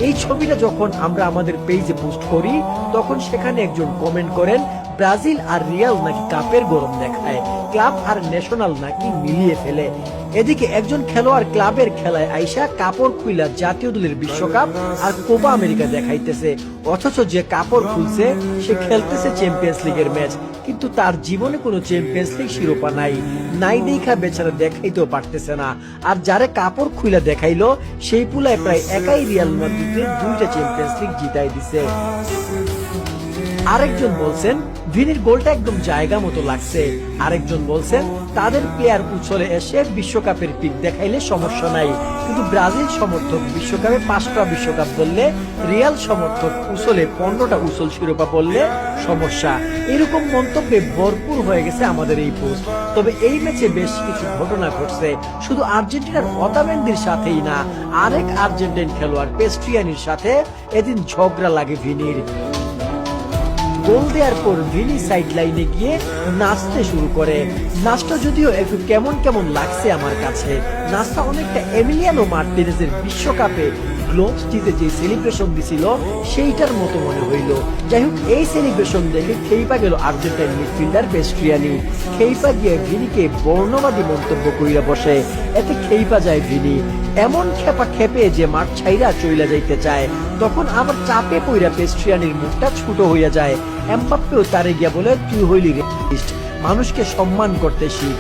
এই ছবিটা যখন আমরা আমাদের পেজে পোস্ট করি তখন সেখানে একজন কমেন্ট করেন, ব্রাজিল আর রিয়াল নাকি কাপের গরম দেখায়, ক্লাব আর ন্যাশনাল নাকি মিলিয়ে ফেলে। এদিকে একজন খেলোয়াড় ক্লাবের খেলায় আইসা কাপড় খুইলা জাতীয় দলের বিশ্বকাপ আর কোপা আমেরিকা দেখাইতেছে, অথচ যে কাপড় খুলছে সে খেলতেছে চ্যাম্পিয়ন্স লিগের ম্যাচ, কিন্তু তার জীবনে কোনো চ্যাম্পিয়ন্স লিগ শিরোপা নাই দেখা বেচারা দেখাইতেও পারতেছে না। আর যারে কাপড় খুইলা দেখাইলো সেই পুলায় প্রায় একাই রিয়াল মাদ্রিদের 2টা চ্যাম্পিয়ন্স লিগ জিতাই দিছে। আরেকজন বলছেন ভিনির গোলটা একদম জায়গা মতো লাগছে। আরেকজন বলছেন তাদের প্লেয়ার উছলে এসে বিশ্বকাপের পিক দেখাইলে সমস্যা নাই, কিন্তু ব্রাজিল সমর্থক বিশ্বকাপে 5টা বিশ্বকাপ বললে, রিয়াল সমর্থক উছলে 15টা উছল শিরোপা বললে সমস্যা। এরকম মন্তব্যে ভরপুর হয়ে গেছে আমাদের এই পোস্ট। তবে এই ম্যাচে বেশ কিছু ঘটনা ঘটছে, শুধু আর্জেন্টিনার অতামেন্দির সাথেই না, আরেক আর্জেন্টিন খেলোয়াড় পেস্ট্রিয়ানির সাথে এদিন ঝগড়া লাগে ভিনির। গোল দেওয়ার পর ভিনি সাইড লাইনে গিয়ে নাচতে শুরু করে। নাচটা যদিও একটু কেমন কেমন লাগছে আমার কাছে, নাচটা অনেকটা এমিলিয়ানো মার্টিনেজের বিশ্বকাপে গ্লোভস জিতে যে সেলিব্রেশন দিছিল সেইটার মতো মনে হইল। যাই হোক, এই সেলিব্রেশন দেখে খেইপা গেল আর্জেন্টাইন মিডফিল্ডার পেস্ট্রিয়ানি। খেইপা গিয়ে ভিনিকে বর্ণবাদী মন্তব্য কইরা বসে, এতে খেইপা যায় ভিনি, এমন খেপা খেপে যে মাঠ ছাইরা চইলা যাইতে চায়। তখন আবার চাপে পইরা পেস্ট্রিয়ানির মুখটা ছোট হইয়া যায়। এমবাপ্পেও তারে গিয়া বলে, তুই হইলি রেসিস্ট, মানুষকে সম্মান করতে শিখ।